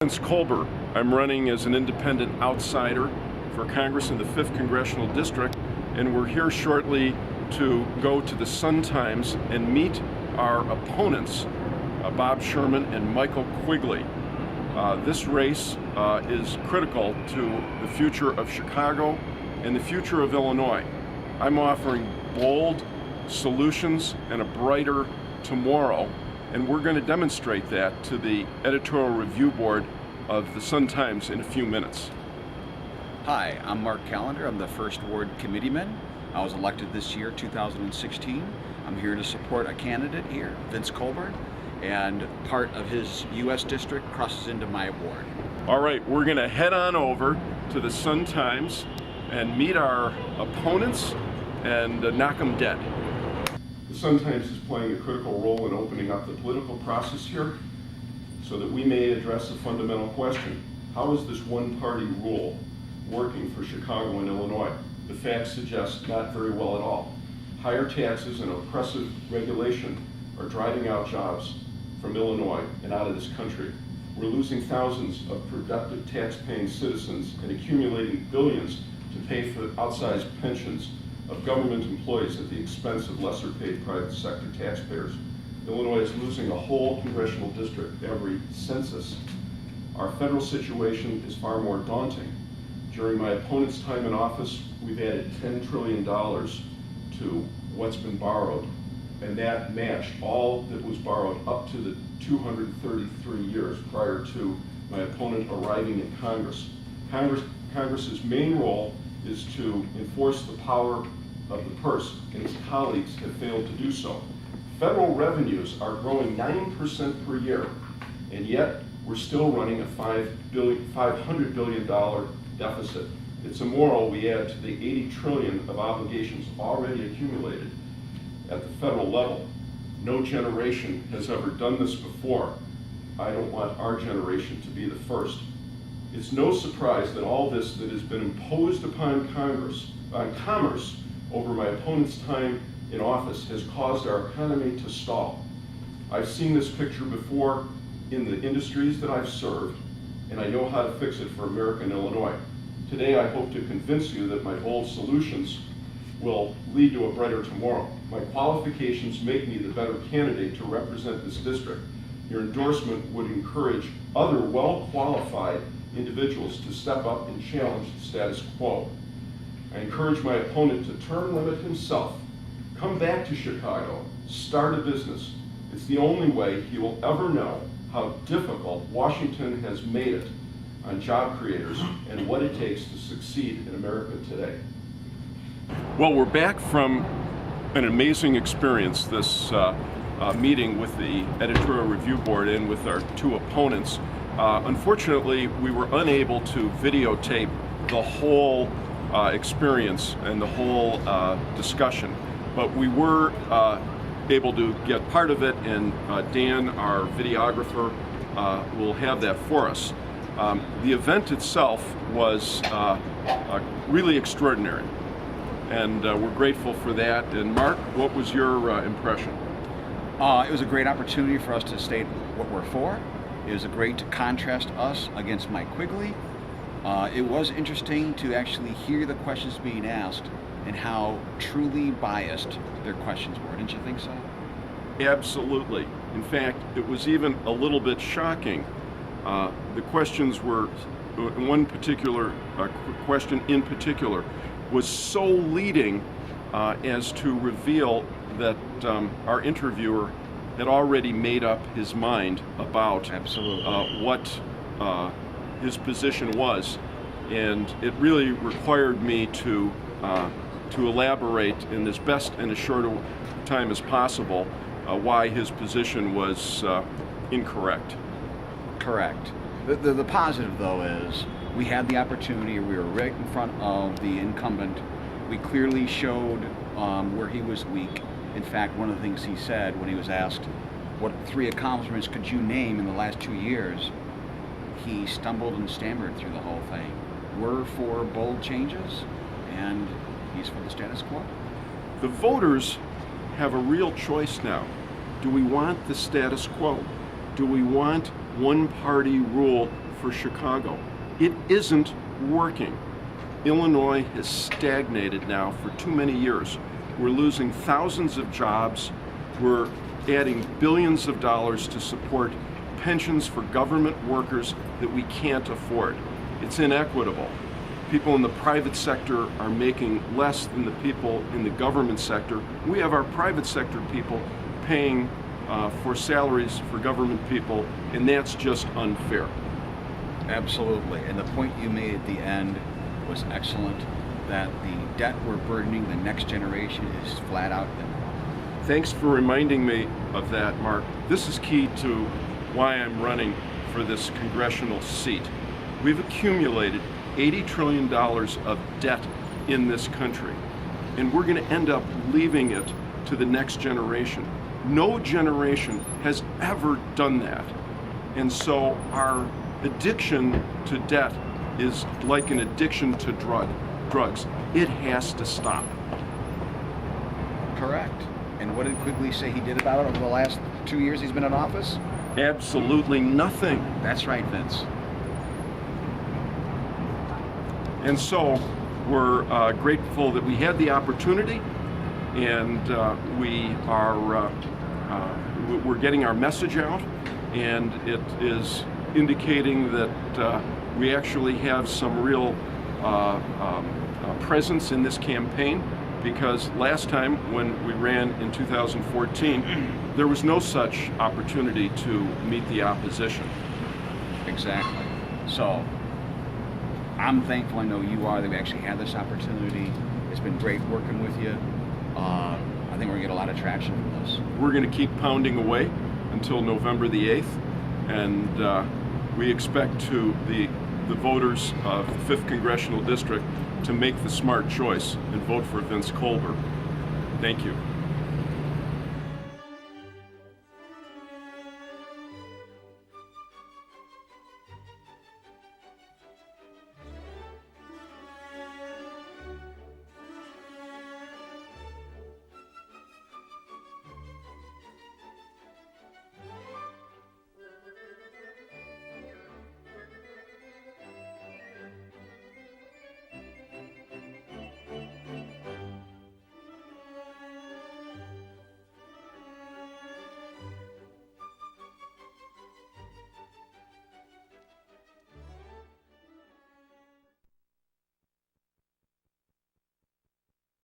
Kolber. I'm running as an independent outsider for Congress in the 5th Congressional District, and we're here shortly to go to the Sun-Times and meet our opponents, Bob Sherman and Michael Quigley. This race is critical to the future of Chicago and the future of Illinois. I'm offering bold solutions and a brighter tomorrow, and we're going to demonstrate that to the editorial review board of the Sun-Times in a few minutes. Hi, I'm Mark Callender. I'm the First Ward Committeeman. I was elected this year, 2016. I'm here to support a candidate here, Vince Kolber, and part of his U.S. district crosses into my ward. All right, we're going to head on over to the Sun-Times and meet our opponents and knock them dead. The Sun-Times is playing a critical role in opening up the political process here so that we may address a fundamental question. How is this one-party rule working for Chicago and Illinois? The facts suggest not very well at all. Higher taxes and oppressive regulation are driving out jobs from Illinois and out of this country. We're losing thousands of productive tax-paying citizens and accumulating billions to pay for outsized pensions of government employees at the expense of lesser paid private sector taxpayers. Illinois is losing a whole congressional district every census. Our federal situation is far more daunting. During my opponent's time in office, we've added $10 trillion to what's been borrowed, and that matched all that was borrowed up to the 233 years prior to my opponent arriving in Congress. Congress's main role is to enforce the power of the purse, and its colleagues have failed to do so. Federal revenues are growing 9% per year, and yet we're still running a $500 billion deficit. It's immoral we add to the $80 trillion of obligations already accumulated at the federal level. No generation has ever done this before. I don't want our generation to be the first. It's no surprise that all this that has been imposed upon commerce over my opponent's time in office has caused our economy to stall. I've seen this picture before in the industries that I've served, and I know how to fix it for America and Illinois. Today I hope to convince you that my bold solutions will lead to a brighter tomorrow. My qualifications make me the better candidate to represent this district. Your endorsement would encourage other well-qualified individuals to step up and challenge the status quo. I encourage my opponent to term limit himself, come back to Chicago, start a business. It's the only way he will ever know how difficult Washington has made it on job creators and what it takes to succeed in America today. Well, we're back from an amazing experience, this meeting with the editorial review board and with our two opponents. Unfortunately, we were unable to videotape the whole experience and the whole discussion, but we were able to get part of it, and Dan, our videographer, will have that for us. The event itself was really extraordinary, and we're grateful for that. And Mark, what was your impression? It was a great opportunity for us to state what we're for. It was great to contrast us against Mike Quigley. It was interesting to actually hear the questions being asked and how truly biased their questions were. Didn't you think so? Absolutely. In fact, it was even a little bit shocking. The questions were, one particular question in particular was so leading as to reveal that our interviewer had already made up his mind about what his position was, and it really required me to elaborate in as best and as short a time as possible why his position was incorrect. Correct. The positive, though, is we had the opportunity. We were right in front of the incumbent. We clearly showed where he was weak. In fact, one of the things he said when he was asked, what 3 accomplishments could you name in the last 2 years, he stumbled and stammered through the whole thing. We're for bold changes, and he's for the status quo. The voters have a real choice now. Do we want the status quo? Do we want one-party rule for Chicago. It isn't working. Illinois has stagnated now for too many years. We're losing thousands of jobs. We're adding billions of dollars to support pensions for government workers that we can't afford. It's inequitable. People in the private sector are making less than the people in the government sector. We have our private sector people paying for salaries for government people, and that's just unfair. Absolutely. And the point you made at the end was excellent, that the debt we're burdening the next generation is flat out. Thanks for reminding me of that, Mark. This is key to why I'm running for this congressional seat. We've accumulated $80 trillion of debt in this country, and we're going to end up leaving it to the next generation. No generation has ever done that. And so our addiction to debt is like an addiction to drugs. It has to stop. Correct. And what did Quigley say he did about it over the last 2 years he's been in office? Absolutely nothing. That's right, Vince. And so we're grateful that we had the opportunity, and we're getting our message out, and it is indicating that we actually have some real presence in this campaign, because last time when we ran in 2014, there was no such opportunity to meet the opposition. Exactly. So I'm thankful, I know you are, that we actually had this opportunity. It's been great working with you. I think we're going to get a lot of traction from this. We're going to keep pounding away until November the 8th, and we expect the voters of the 5th Congressional District to make the smart choice and vote for Vince Kolber. Thank you.